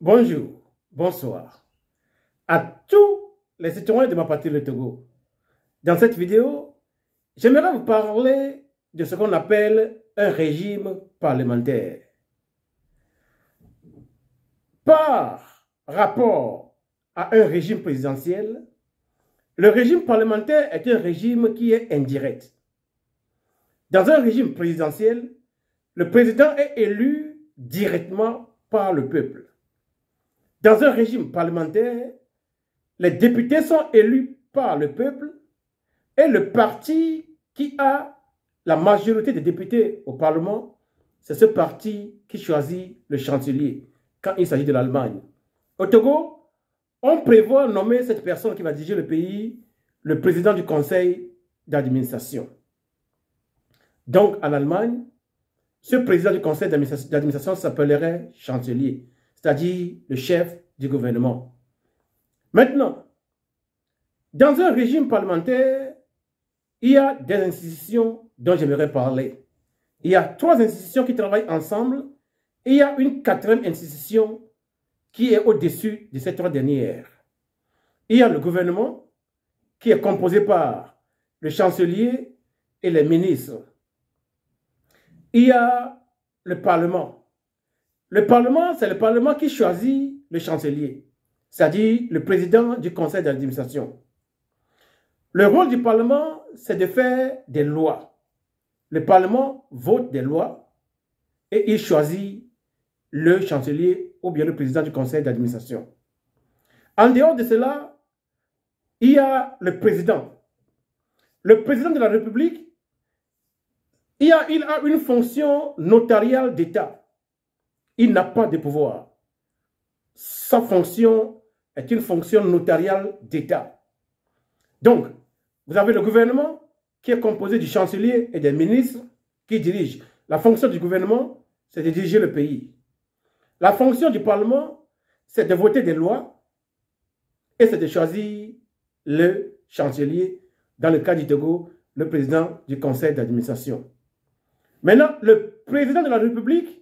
Bonjour, bonsoir à tous les citoyens de ma patrie, le Togo. Dans cette vidéo, j'aimerais vous parler de ce qu'on appelle un régime parlementaire. Par rapport à un régime présidentiel, le régime parlementaire est un régime qui est indirect. Dans un régime présidentiel, le président est élu directement par le peuple. Dans un régime parlementaire, les députés sont élus par le peuple et le parti qui a la majorité des députés au Parlement, c'est ce parti qui choisit le chancelier quand il s'agit de l'Allemagne. Au Togo, on prévoit nommer cette personne qui va diriger le pays le président du conseil d'administration. Donc, en Allemagne, ce président du conseil d'administration s'appellerait chancelier, c'est-à-dire le chef du gouvernement. Maintenant, dans un régime parlementaire, il y a des institutions dont j'aimerais parler. Il y a 3 institutions qui travaillent ensemble et il y a une 4e institution qui est au-dessus de ces 3 dernières. Il y a le gouvernement qui est composé par le chancelier et les ministres. Il y a le Parlement. Le Parlement, c'est le Parlement qui choisit le chancelier, c'est-à-dire le président du conseil d'administration. Le rôle du Parlement, c'est de faire des lois. Le Parlement vote des lois et il choisit le chancelier ou bien le président du conseil d'administration. En dehors de cela, il y a le président. Le président de la République, il a une fonction notariale d'État. Il n'a pas de pouvoir. Sa fonction est une fonction notariale d'État. Donc, vous avez le gouvernement qui est composé du chancelier et des ministres qui dirigent. La fonction du gouvernement, c'est de diriger le pays. La fonction du Parlement, c'est de voter des lois et c'est de choisir le chancelier, dans le cas du Togo, le président du conseil d'administration. Maintenant, le président de la République,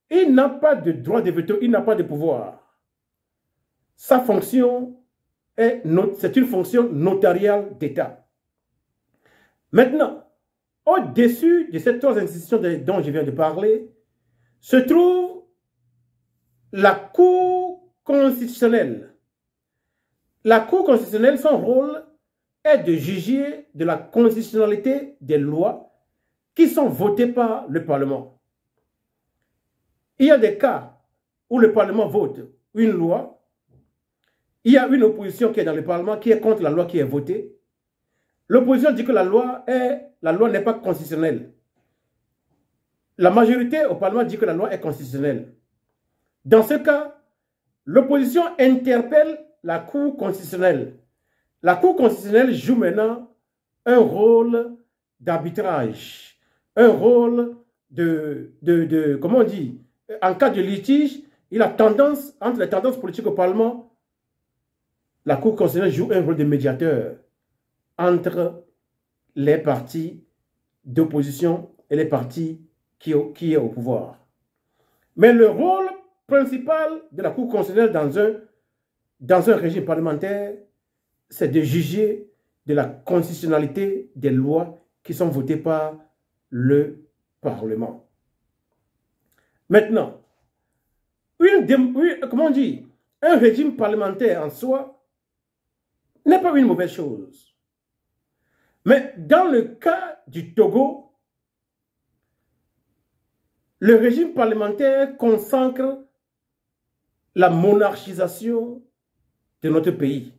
il n'a pas de droit de veto, il n'a pas de pouvoir. Sa fonction, c'est une fonction notariale d'État. Maintenant, au-dessus de ces 3 institutions dont je viens de parler, se trouve la Cour constitutionnelle. La Cour constitutionnelle, son rôle est de juger de la constitutionnalité des lois qui sont votées par le Parlement. Il y a des cas où le Parlement vote une loi, il y a une opposition qui est dans le Parlement qui est contre la loi qui est votée. L'opposition dit que la loi n'est pas constitutionnelle. La majorité au Parlement dit que la loi est constitutionnelle. Dans ce cas, l'opposition interpelle la Cour constitutionnelle. La Cour constitutionnelle joue maintenant un rôle d'arbitrage, un rôle comment on dit, en cas de litige, il a tendance, entre les tendances politiques au Parlement, la Cour constitutionnelle joue un rôle de médiateur entre les partis d'opposition et les partis qui est au pouvoir. Mais le rôle principal de la Cour constitutionnelle dans un régime parlementaire, c'est de juger de la constitutionnalité des lois qui sont votées par le Parlement. Maintenant, comment on dit, un régime parlementaire en soi n'est pas une mauvaise chose. Mais dans le cas du Togo, le régime parlementaire consacre la monarchisation de notre pays.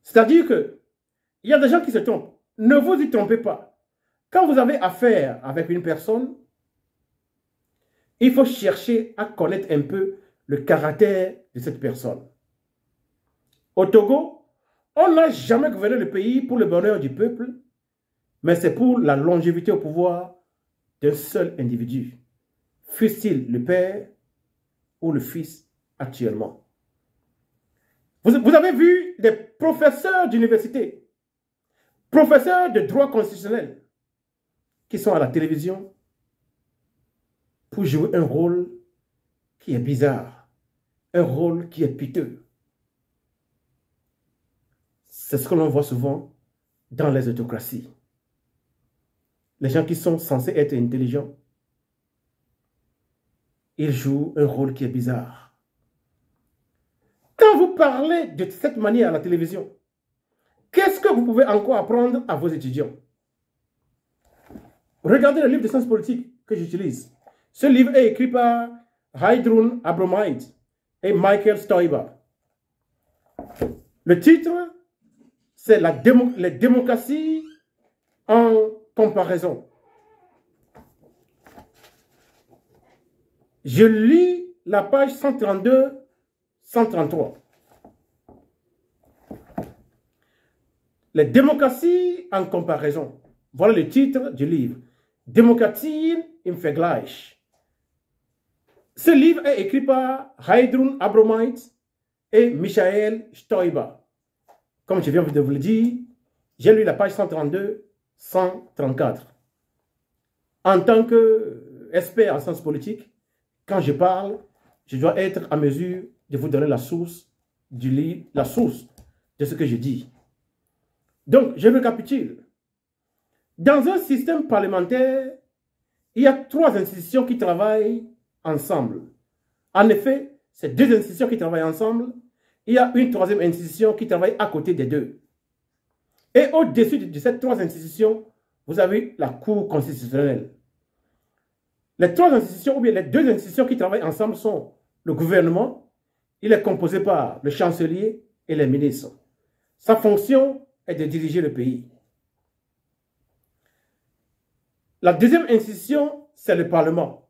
C'est-à-dire qu'il y a des gens qui se trompent. Ne vous y trompez pas. Quand vous avez affaire avec une personne, il faut chercher à connaître un peu le caractère de cette personne. Au Togo, on n'a jamais gouverné le pays pour le bonheur du peuple, mais c'est pour la longévité au pouvoir d'un seul individu, fût-il le père ou le fils actuellement. Vous avez vu des professeurs d'université, professeurs de droit constitutionnel, qui sont à la télévision pour jouer un rôle qui est bizarre. un rôle qui est piteux. C'est ce que l'on voit souvent dans les autocraties. Les gens qui sont censés être intelligents, ils jouent un rôle qui est bizarre. Quand vous parlez de cette manière à la télévision, qu'est-ce que vous pouvez encore apprendre à vos étudiants? Regardez le livre de sciences politiques que j'utilise. Ce livre est écrit par Heidrun Abromait et Michael Stoiber. Le titre, c'est les démocraties en comparaison. Je lis la page 132-133. Les démocraties en comparaison. Voilà le titre du livre. Demokratien im Vergleich. Ce livre est écrit par Heidrun Abromait et Michael Stoiber. Comme je viens de vous le dire, j'ai lu la page 132-134. En tant qu'expert en sciences politiques, quand je parle, je dois être en mesure de vous donner la source du livre, la source de ce que je dis. Donc, je récapitule. Dans un système parlementaire, il y a 3 institutions qui travaillent ensemble. En effet, ces 2 institutions qui travaillent ensemble, il y a une 3e institution qui travaille à côté des 2. Et au-dessus de ces 3 institutions, vous avez la Cour constitutionnelle. Les 3 institutions, ou bien les 2 institutions qui travaillent ensemble sont le gouvernement. Il est composé par le chancelier et les ministres. Sa fonction est de diriger le pays. La 2e institution, c'est le Parlement.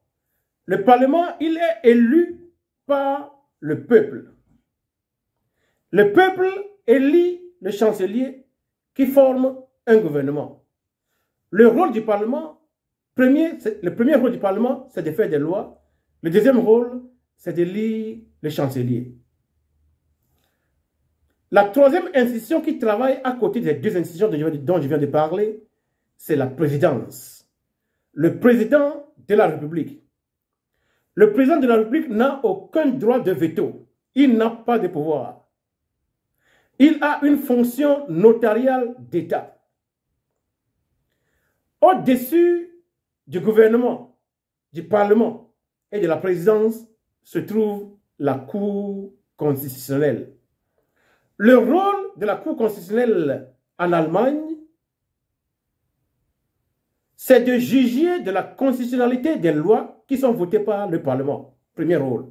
Le Parlement, il est élu par le peuple. Le peuple élit le chancelier qui forme un gouvernement. Le rôle du Parlement, le premier rôle du Parlement, c'est de faire des lois. Le 2e rôle, c'est d'élire le chancelier. La 3e institution qui travaille à côté des 2 institutions dont je viens de parler, c'est la présidence. Le président de la République. Le président de la République n'a aucun droit de veto. Il n'a pas de pouvoir. Il a une fonction notariale d'État. Au-dessus du gouvernement, du Parlement et de la présidence se trouve la Cour constitutionnelle. Le rôle de la Cour constitutionnelle en Allemagne, c'est de juger de la constitutionnalité des lois qui sont votées par le Parlement. Premier rôle.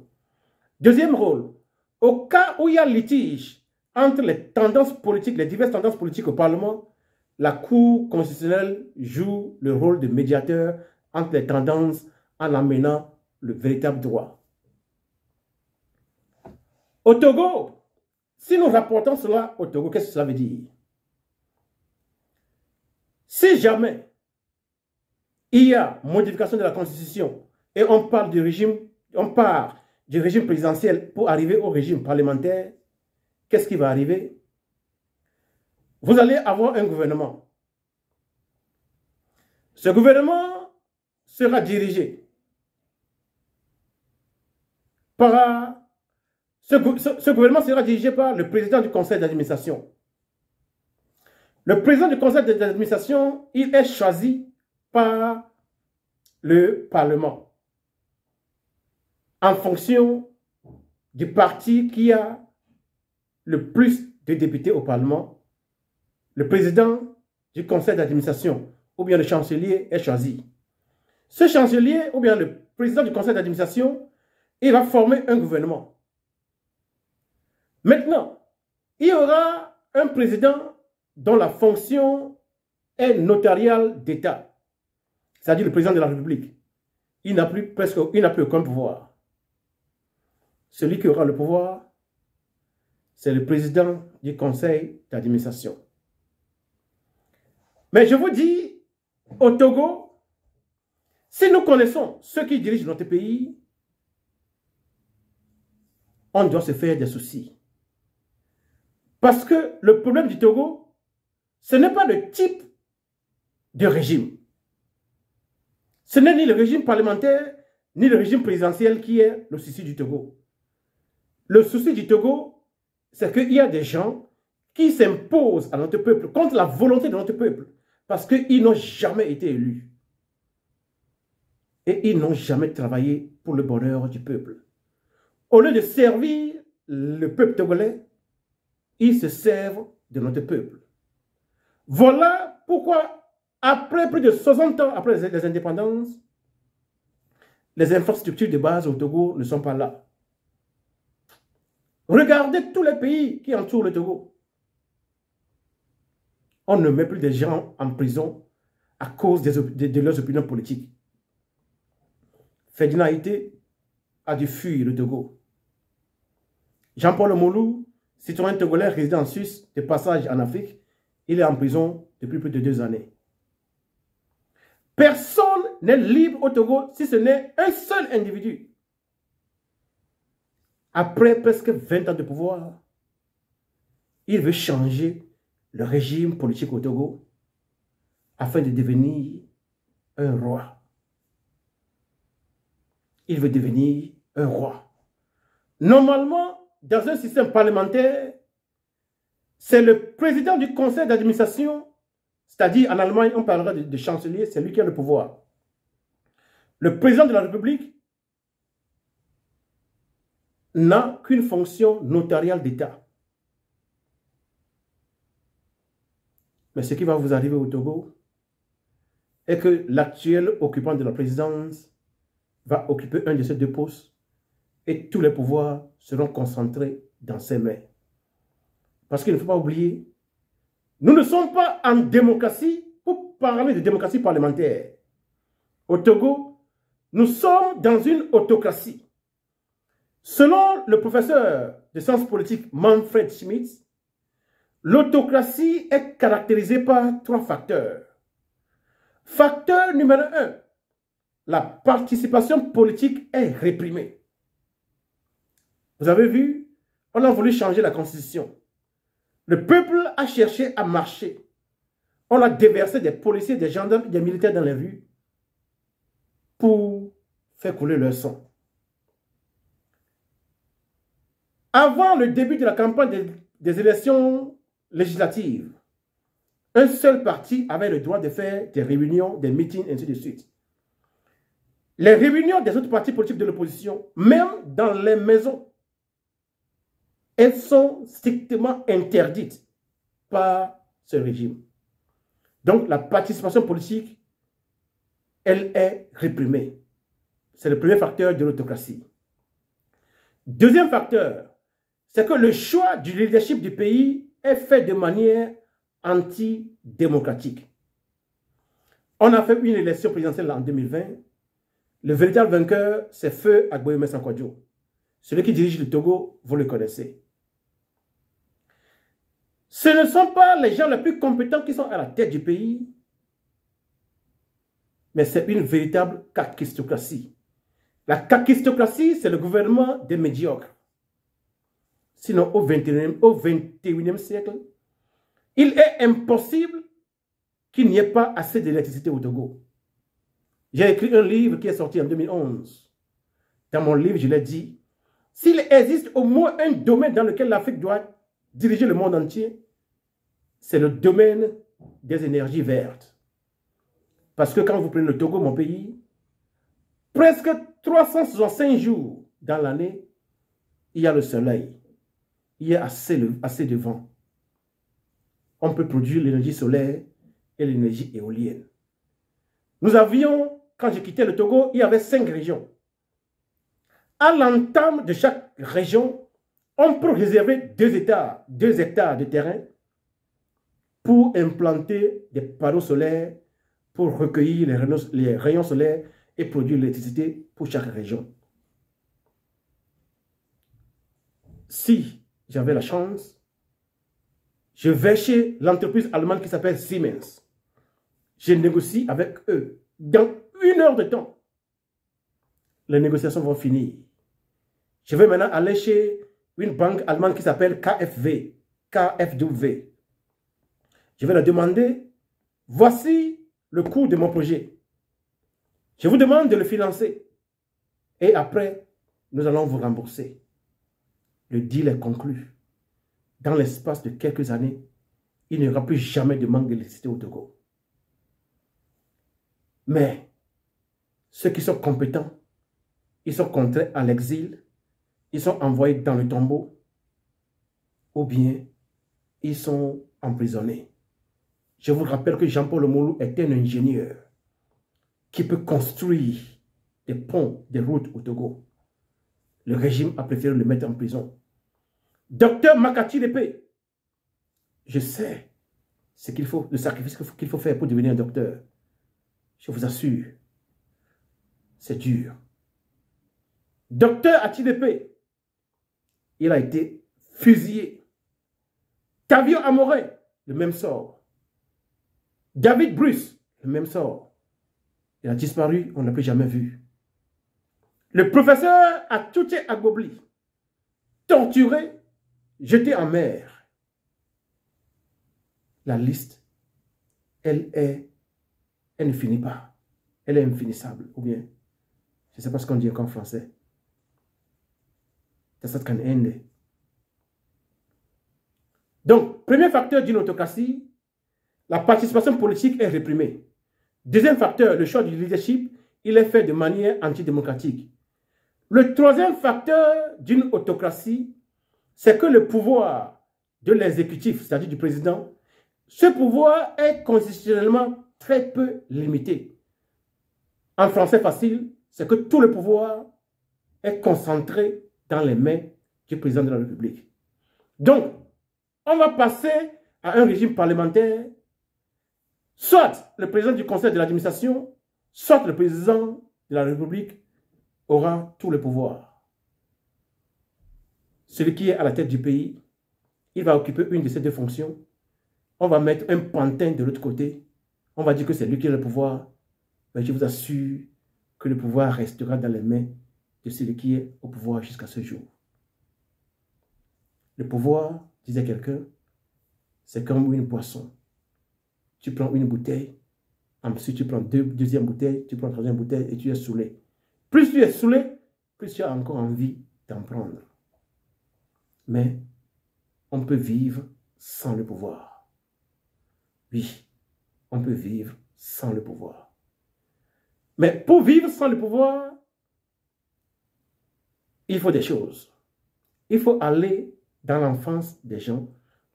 2e rôle, au cas où il y a litige entre les tendances politiques, les diverses tendances politiques au Parlement, la Cour constitutionnelle joue le rôle de médiateur entre les tendances en amenant le véritable droit. Au Togo, si nous rapportons cela au Togo, qu'est-ce que cela veut dire? Si jamais il y a modification de la Constitution et on part du régime présidentiel pour arriver au régime parlementaire, qu'est-ce qui va arriver? Vous allez avoir un gouvernement. Ce gouvernement sera dirigé par... Ce gouvernement sera dirigé par le président du conseil d'administration. Le président du conseil d'administration, il est choisi par le Parlement en fonction du parti qui a le plus de députés au Parlement. Le président du conseil d'administration ou bien le chancelier est choisi. Ce chancelier ou bien le président du conseil d'administration, il va former un gouvernement. Maintenant, il y aura un président dont la fonction est notariale d'État. C'est-à-dire le président de la République. Il n'a plus aucun pouvoir. Celui qui aura le pouvoir, c'est le président du conseil d'administration. Mais je vous dis, au Togo, si nous connaissons ceux qui dirigent notre pays, on doit se faire des soucis. Parce que le problème du Togo, ce n'est pas le type de régime. Ce n'est ni le régime parlementaire, ni le régime présidentiel qui est le souci du Togo. Le souci du Togo, c'est qu'il y a des gens qui s'imposent à notre peuple contre la volonté de notre peuple parce qu'ils n'ont jamais été élus. Et ils n'ont jamais travaillé pour le bonheur du peuple. Au lieu de servir le peuple togolais, ils se servent de notre peuple. Voilà pourquoi, après plus de 60 ans après les indépendances, les infrastructures de base au Togo ne sont pas là. Regardez tous les pays qui entourent le Togo. On ne met plus des gens en prison à cause de leurs opinions politiques. Ferdinand Haïté a dû fuir le Togo. Jean-Paul Moulou, citoyen togolais résident en Suisse, de passage en Afrique, il est en prison depuis plus de 2 années. Personne n'est libre au Togo si ce n'est un seul individu. Après presque 20 ans de pouvoir, il veut changer le régime politique au Togo afin de devenir un roi. Il veut devenir un roi. Normalement, dans un système parlementaire, c'est le président du conseil d'administration, c'est-à-dire en Allemagne, on parlera de chancelier, c'est lui qui a le pouvoir. Le président de la République n'a qu'une fonction notariale d'État. Mais ce qui va vous arriver au Togo est que l'actuel occupant de la présidence va occuper un de ces 2 postes et tous les pouvoirs seront concentrés dans ses mains. Parce qu'il ne faut pas oublier, nous ne sommes pas en démocratie pour parler de démocratie parlementaire. Au Togo, nous sommes dans une autocratie. Selon le professeur de sciences politiques Manfred Schmitz, l'autocratie est caractérisée par 3 facteurs. Facteur numéro 1, la participation politique est réprimée. Vous avez vu, on a voulu changer la constitution. Le peuple a cherché à marcher. On a déversé des policiers, des gendarmes, des militaires dans les rues pour faire couler leur sang. Avant le début de la campagne des élections législatives, un seul parti avait le droit de faire des réunions, des meetings, ainsi de suite. Les réunions des autres partis politiques de l'opposition, même dans les maisons, elles sont strictement interdites par ce régime. Donc la participation politique, elle est réprimée. C'est le premier facteur de l'autocratie. Deuxième facteur, c'est que le choix du leadership du pays est fait de manière antidémocratique. On a fait une élection présidentielle en 2020. Le véritable vainqueur, c'est Feu Agboyeme Sankwadjo. Celui qui dirige le Togo, vous le connaissez. Ce ne sont pas les gens les plus compétents qui sont à la tête du pays, mais c'est une véritable kakistocratie. La kakistocratie, c'est le gouvernement des médiocres. Sinon, au 21e siècle, il est impossible qu'il n'y ait pas assez d'électricité au Togo. J'ai écrit un livre qui est sorti en 2011. Dans mon livre, je l'ai dit, s'il existe au moins un domaine dans lequel l'Afrique doit diriger le monde entier, c'est le domaine des énergies vertes. Parce que quand vous prenez le Togo, mon pays, presque 365 jours dans l'année, il y a le soleil. Il y a assez de vent. On peut produire l'énergie solaire et l'énergie éolienne. Nous avions, quand j'ai quitté le Togo, il y avait 5 régions. À l'entame de chaque région, on peut réserver 2 hectares de terrain pour implanter des panneaux solaires, pour recueillir les rayons solaires et produire l'électricité pour chaque région. Si j'avais la chance, je vais chez l'entreprise allemande qui s'appelle Siemens. Je négocie avec eux. Dans 1 heure de temps, les négociations vont finir. Je vais maintenant aller chez une banque allemande qui s'appelle KfW. Je vais leur demander, voici le coût de mon projet. Je vous demande de le financer. Et après, nous allons vous rembourser. le deal est conclu. Dans l'espace de quelques années, il n'y aura plus jamais de manque d'électricité au Togo. Mais ceux qui sont compétents, ils sont contraints à l'exil, ils sont envoyés dans le tombeau, ou bien ils sont emprisonnés. Je vous rappelle que Jean-Paul Omolu est un ingénieur qui peut construire des ponts, des routes au Togo. Le régime a préféré le mettre en prison. Docteur Makati Lepe, je sais ce qu'il faut, le sacrifice qu'il faut faire pour devenir un docteur. Je vous assure, c'est dur. Docteur Atilepe, il a été fusillé. Tavio Amore, le même sort. David Bruce, le même sort. Il a disparu, on ne l'a plus jamais vu. Le professeur Atouté Agbobli, torturé, jeté en mer. La liste, elle ne finit pas. Elle est infinissable. Ou bien, je ne sais pas ce qu'on dit encore en français. Ça can end. Donc, premier facteur d'une autocratie, la participation politique est réprimée. Deuxième facteur, le choix du leadership, il est fait de manière antidémocratique. Le troisième facteur d'une autocratie, c'est que le pouvoir de l'exécutif, c'est-à-dire du président, ce pouvoir est constitutionnellement très peu limité. En français facile, c'est que tout le pouvoir est concentré dans les mains du président de la République. Donc, on va passer à un régime parlementaire. Soit le président du conseil de l'administration, soit le président de la République aura tout le pouvoir. Celui qui est à la tête du pays, il va occuper une de ces deux fonctions. On va mettre un pantin de l'autre côté. On va dire que c'est lui qui a le pouvoir. Mais je vous assure que le pouvoir restera dans les mains de celui qui est au pouvoir jusqu'à ce jour. Le pouvoir, disait quelqu'un, c'est comme une boisson. Tu prends une bouteille, ensuite tu prends deuxième bouteille, tu prends troisième bouteille et tu es saoulé. Plus tu es saoulé, plus tu as encore envie d'en prendre. Mais on peut vivre sans le pouvoir. Oui, on peut vivre sans le pouvoir. Mais pour vivre sans le pouvoir, il faut des choses. Il faut aller dans l'enfance des gens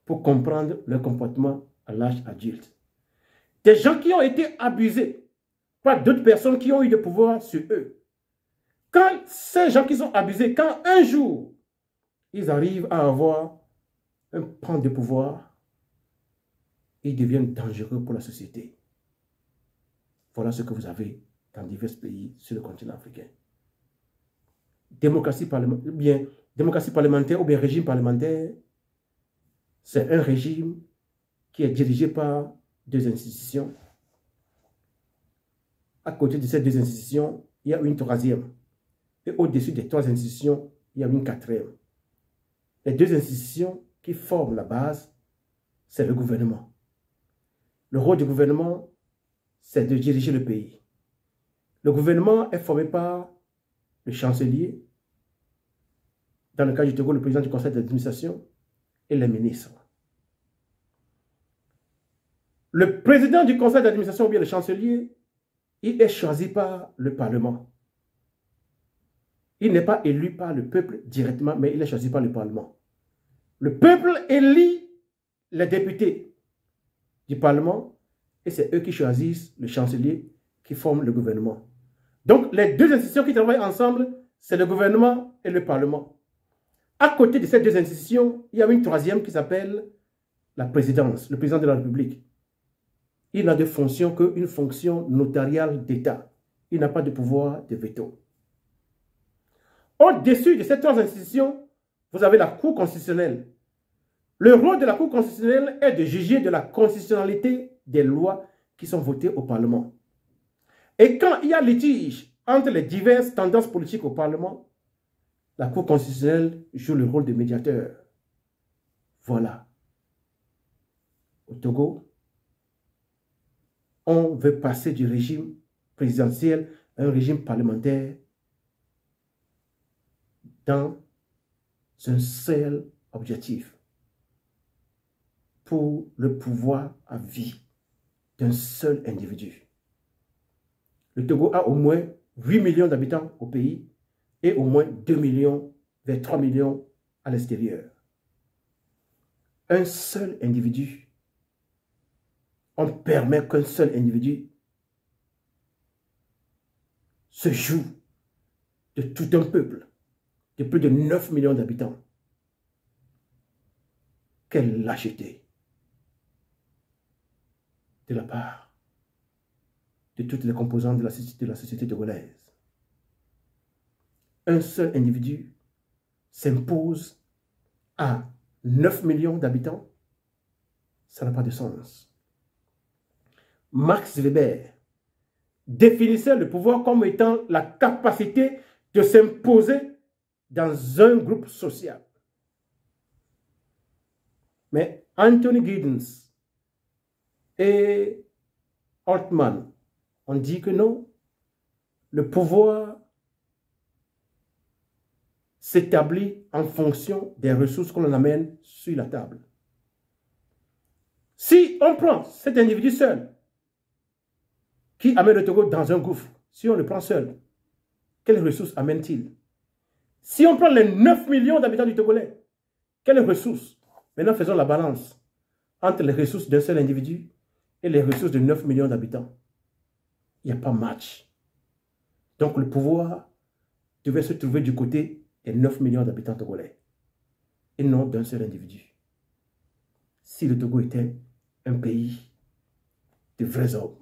pour comprendre leur comportement à l'âge adulte. Des gens qui ont été abusés par d'autres personnes qui ont eu du pouvoir sur eux. Quand ces gens qui sont abusés, quand un jour, ils arrivent à avoir un pan de pouvoir, ils deviennent dangereux pour la société. Voilà ce que vous avez dans divers pays sur le continent africain. Démocratie parlementaire ou bien régime parlementaire, c'est un régime qui est dirigé par deux institutions. À côté de ces deux institutions, il y a une troisième. Et au-dessus des trois institutions, il y a une quatrième. Les deux institutions qui forment la base, c'est le gouvernement. Le rôle du gouvernement, c'est de diriger le pays. Le gouvernement est formé par le chancelier, dans le cas du Togo, le président du conseil d'administration et les ministres. Le président du conseil d'administration ou bien le chancelier, il est choisi par le Parlement. Il n'est pas élu par le peuple directement, mais il est choisi par le Parlement. Le peuple élit les députés du Parlement et c'est eux qui choisissent le chancelier qui forme le gouvernement. Donc, les deux institutions qui travaillent ensemble, c'est le gouvernement et le Parlement. À côté de ces deux institutions, il y a une troisième qui s'appelle la présidence, le président de la République. Il n'a de fonction qu'une fonction notariale d'État. Il n'a pas de pouvoir de veto. Au-dessus de ces trois institutions, vous avez la Cour constitutionnelle. Le rôle de la Cour constitutionnelle est de juger de la constitutionnalité des lois qui sont votées au Parlement. Et quand il y a litige entre les diverses tendances politiques au Parlement, la Cour constitutionnelle joue le rôle de médiateur. Voilà. Au Togo, on veut passer du régime présidentiel à un régime parlementaire dans C'est un seul objectif pour le pouvoir à vie d'un seul individu. Le Togo a au moins 8 millions d'habitants au pays et au moins 2 millions, vers 3 millions à l'extérieur. Un seul individu, on permet qu'un seul individu se joue de tout un peuple, de plus de 9 millions d'habitants. Quelle lâcheté de la part de toutes les composantes de la société togolaise. Un seul individu s'impose à 9 millions d'habitants, ça n'a pas de sens. Max Weber définissait le pouvoir comme étant la capacité de s'imposer dans un groupe social. Mais Anthony Giddens et Altman ont dit que non, le pouvoir s'établit en fonction des ressources qu'on amène sur la table. Si on prend cet individu seul, qui amène le Togo dans un gouffre, si on le prend seul, quelles ressources amène-t-il? Si on prend les 9 millions d'habitants du Togolais, quelles ressources? Maintenant, faisons la balance entre les ressources d'un seul individu et les ressources de 9 millions d'habitants. Il n'y a pas match. Donc, le pouvoir devait se trouver du côté des 9 millions d'habitants togolais et non d'un seul individu. Si le Togo était un pays de vrais hommes.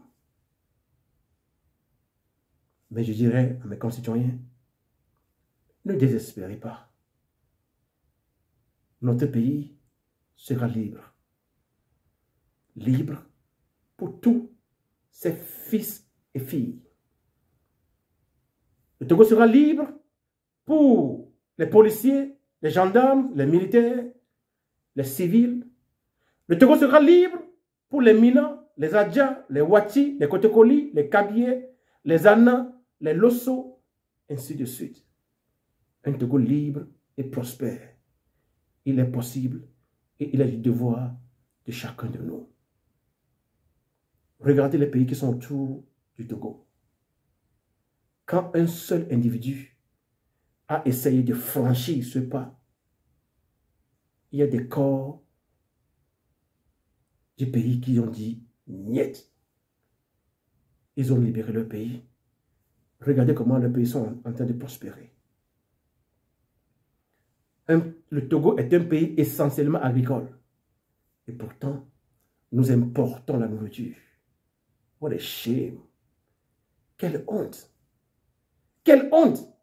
Mais je dirais à mes concitoyens, ne désespérez pas. Notre pays sera libre. Libre pour tous ses fils et filles. Le Togo sera libre pour les policiers, les gendarmes, les militaires, les civils. Le Togo sera libre pour les Mina, les Adja, les Wati, les Kotekoli, les Kabyé, les Anna, les Losso, ainsi de suite. Un Togo libre et prospère. Il est possible et il est du devoir de chacun de nous. Regardez les pays qui sont autour du Togo. Quand un seul individu a essayé de franchir ce pas, il y a des corps du pays qui ont dit « niet ». Ils ont libéré leur pays. Regardez comment les pays sont en train de prospérer. Le Togo est un pays essentiellement agricole. Et pourtant, nous importons la nourriture. What a shame. Quelle honte. Quelle honte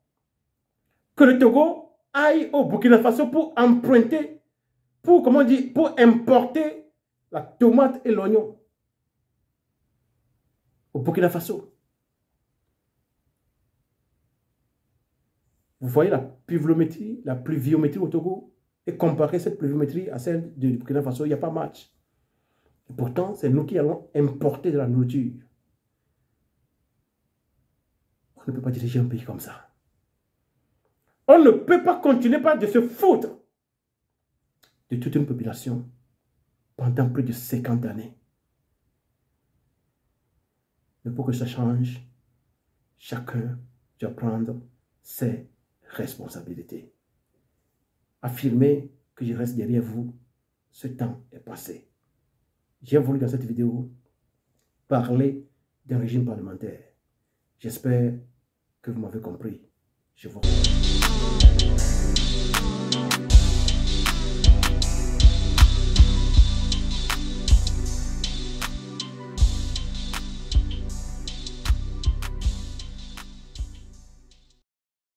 que le Togo aille au Burkina Faso pour emprunter, pour importer la tomate et l'oignon. Au Burkina Faso. Vous voyez la pluviométrie au Togo et comparer cette pluviométrie à celle du Burkina Faso, il n'y a pas match. Et pourtant, c'est nous qui allons importer de la nourriture. On ne peut pas diriger un pays comme ça. On ne peut pas continuer de se foutre de toute une population pendant plus de 50 années. Mais pour que ça change, chacun doit prendre ses responsabilités. Affirmer que je reste derrière vous, ce temps est passé. J'ai voulu dans cette vidéo parler d'un régime parlementaire. J'espère que vous m'avez compris. Je vous remercie.